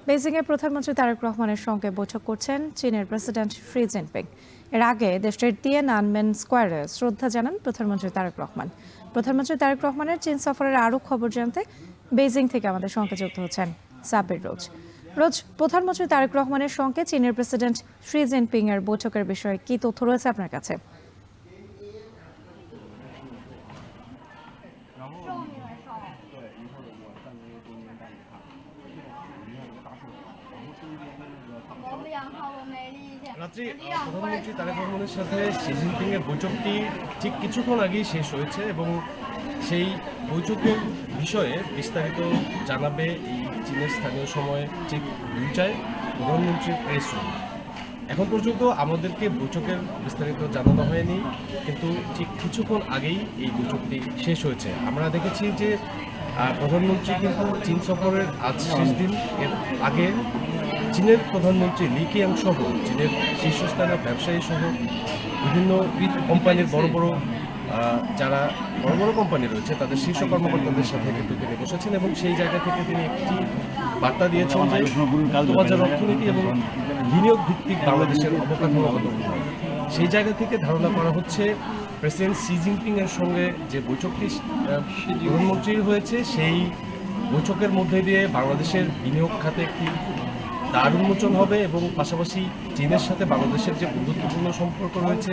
বেজিংয়ে প্রধানমন্ত্রী তারেক রহমানের সঙ্গে বৈঠক করছেন চীনের প্রেসিডেন্ট শি জিনপিং। এর আগে দেশটির তিয়ানআনমেন স্কোয়ারে শ্রদ্ধা জানান প্রধানমন্ত্রী তারেক রহমান। প্রধানমন্ত্রী তারেক রহমানের চীন সফরের আরও খবর জানতে বেজিং থেকে আমাদের সঙ্গে যুক্ত হচ্ছেন সাবির রোজ। প্রধানমন্ত্রী তারেক রহমানের সঙ্গে চীনের প্রেসিডেন্ট শি জিনপিং এর বৈঠকের বিষয়ে কি তথ্য রয়েছে আপনার কাছে? রাত্রি প্রধানমন্ত্রী তারেক রহমানের সাথে শি জিনপিং এর বৈঠকটি ঠিক কিছুক্ষণ আগেই শেষ হয়েছে এবং সেই বৈঠকের বিষয়ে বিস্তারিত জানাবে এই চীনের স্থানীয় সময় ঠিক 2টায় প্রধানমন্ত্রীর প্রেস রুম। এখন পর্যন্ত আমাদেরকে বৈঠকের বিস্তারিত জানানো হয়নি, কিন্তু ঠিক কিছুক্ষণ আগেই এই বৈঠকটি শেষ হয়েছে। আমরা দেখেছি যে প্রধানমন্ত্রী কিন্তু চীন সফরের আজ শেষ দিন। এর আগে চীনের প্রধানমন্ত্রী লি কিয়াং সহ চীনের শীর্ষস্থানীয় ব্যবসায়ী সহ বিভিন্ন কোম্পানির যারা বড় বড় কোম্পানি রয়েছে তাদের শীর্ষ কর্মকর্তাদের সাথে কিন্তু তিনি বসেছেন এবং সেই জায়গা থেকে তিনি একটি বার্তা দিয়েছেন যে আন্তঃবাজার অর্থনীতি এবং বিনিয়োগ ভিত্তিক বাংলাদেশের অবকাঠামোগত উন্নয়ন। সেই জায়গা থেকে ধারণা করা হচ্ছে প্রেসিডেন্ট শি জিনপিং এর সঙ্গে যে বৈঠকটি প্রধানমন্ত্রীর হয়েছে সেই বৈঠকের মধ্যে দিয়ে বাংলাদেশের বিনিয়োগ খাতে একটি দ্বার উন্মোচন হবে এবং পাশাপাশি চীনের সাথে বাংলাদেশের যে বন্ধুত্বপূর্ণ সম্পর্ক রয়েছে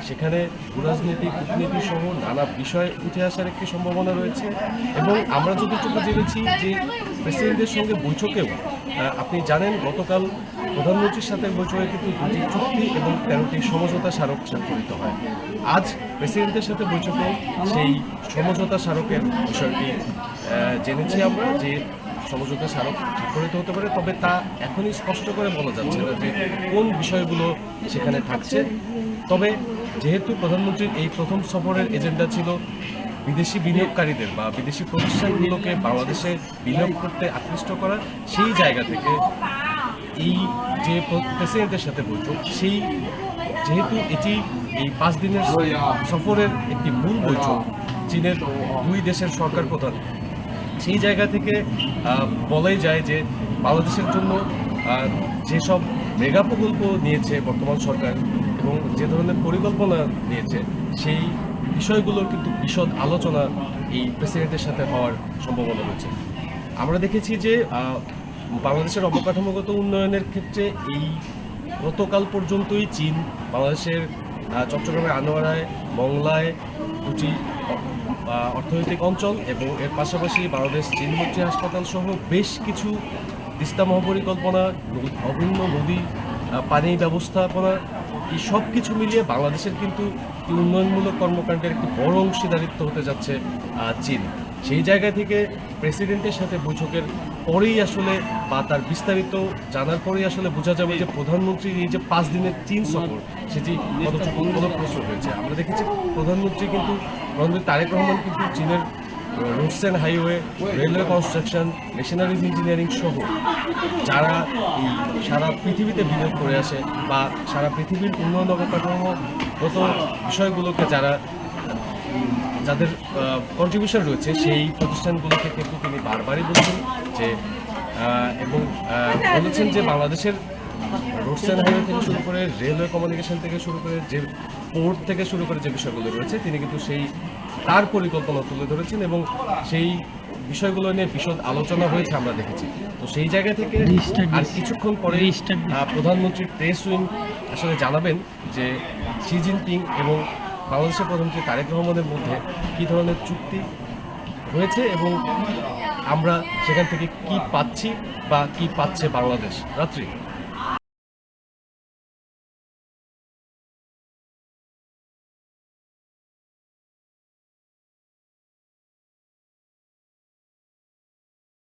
সেখানে রাজনীতি কূটনীতি সহ নানা বিষয় উঠে আসার একটি সম্ভাবনা রয়েছে। এবং আমরা যতটুকু জেনেছি যে প্রেসিডেন্টের সঙ্গে বৈঠকেও আপনি জানেন গতকাল প্রধানমন্ত্রীর সাথে বৈঠকে কিন্তু 2টি চুক্তি এবং 13টি সমঝোতা স্মারক স্বাক্ষরিত হয়। আজ প্রেসিডেন্টের সাথে বৈঠকেও সেই সমঝোতা স্মারকের বিষয়টি জেনেছি আমরা যে সমঝোতা স্মারক স্বাক্ষরিত হতে পারে, তবে তা এখনই স্পষ্ট করে বলা যাচ্ছে না যে কোন বিষয়গুলো সেখানে থাকছে। তবে যেহেতু প্রধানমন্ত্রীর এই প্রথম সফরের এজেন্ডা ছিল বিদেশি বিনিয়োগকারীদের বা বিদেশি প্রতিষ্ঠানগুলোকে বাংলাদেশে বিনিয়োগ করতে আকৃষ্ট করা, সেই জায়গা থেকে এই যে প্রেসিডেন্টের সাথে বৈঠক, সেই যেহেতু এটি এই 5 দিনের সফরের একটি মূল বৈঠক চীনের 2 দেশের সরকার প্রধান, সেই জায়গা থেকে বলাই যায় যে বাংলাদেশের জন্য যেসব মেগা প্রকল্প নিয়েছে বর্তমান সরকার এবং যে ধরনের পরিকল্পনা নিয়েছে সেই বিষয়গুলোর কিন্তু বিশদ আলোচনা এই প্রেসিডেন্টের সাথে হওয়ার সম্ভাবনা রয়েছে। আমরা দেখেছি যে বাংলাদেশের অবকাঠামোগত উন্নয়নের ক্ষেত্রে এই গতকাল পর্যন্তই চীন বাংলাদেশের চট্টগ্রামের আনোয়ারায়, মংলায় 2টি অর্থনৈতিক অঞ্চল এবং এর পাশাপাশি বাংলাদেশ চীন মৈত্রী হাসপাতাল সহ বেশ কিছু তিস্তা মহাপরিকল্পনা, অভিন্ন নদী পানি ব্যবস্থাপনা, এই সব কিছু মিলিয়ে বাংলাদেশের কিন্তু উন্নয়নমূলক কর্মকাণ্ডের একটি বড় অংশীদারিত্ব হতে যাচ্ছে চীন। সেই জায়গা থেকে প্রেসিডেন্টের সাথে বৈঠকের পরেই আসলে বা তার বিস্তারিত জানার পরেই আসলে বোঝা যাবে যে প্রধানমন্ত্রীর এই যে 5 দিনের চীন সফর সেটি কতটুকু ফলপ্রসূ হয়েছে। আমরা দেখেছি প্রধানমন্ত্রী তারেক রহমান কিন্তু চীনের roads and highway, railway construction, machineries engineering সহ যারা এই সারা পৃথিবীতে বিনিয়োগ করে আসে বা সারা পৃথিবীর উন্নয়ন অবকাঠামোগত বিষয়গুলোকে যাদের কন্ট্রিবিউশন রয়েছে সেই প্রতিষ্ঠানগুলোকে কিন্তু তিনি বারবারই বলছেন যে এবং বলেছেন যে বাংলাদেশের রোডস অ্যান্ড হাইওয়ে থেকে শুরু করে রেলওয়ে কমিউনিকেশন থেকে শুরু করে যে পোর্ট থেকে শুরু করে যে বিষয়গুলো রয়েছে তিনি কিন্তু তার পরিকল্পনা তুলে ধরেছেন এবং সেই বিষয়গুলো নিয়ে বিশদ আলোচনা হয়েছে আমরা দেখেছি। তো সেই জায়গা থেকে আর কিছুক্ষণ পরে প্রধানমন্ত্রীর প্রেস উইং আসলে জানাবেন যে শি জিনপিং এবং বাংলাদেশের প্রধানমন্ত্রী তারেক রহমানের মধ্যে কী ধরনের চুক্তি হয়েছে এবং আমরা সেখান থেকে কি পাচ্ছি বা কি পাচ্ছে বাংলাদেশ। রাত্রি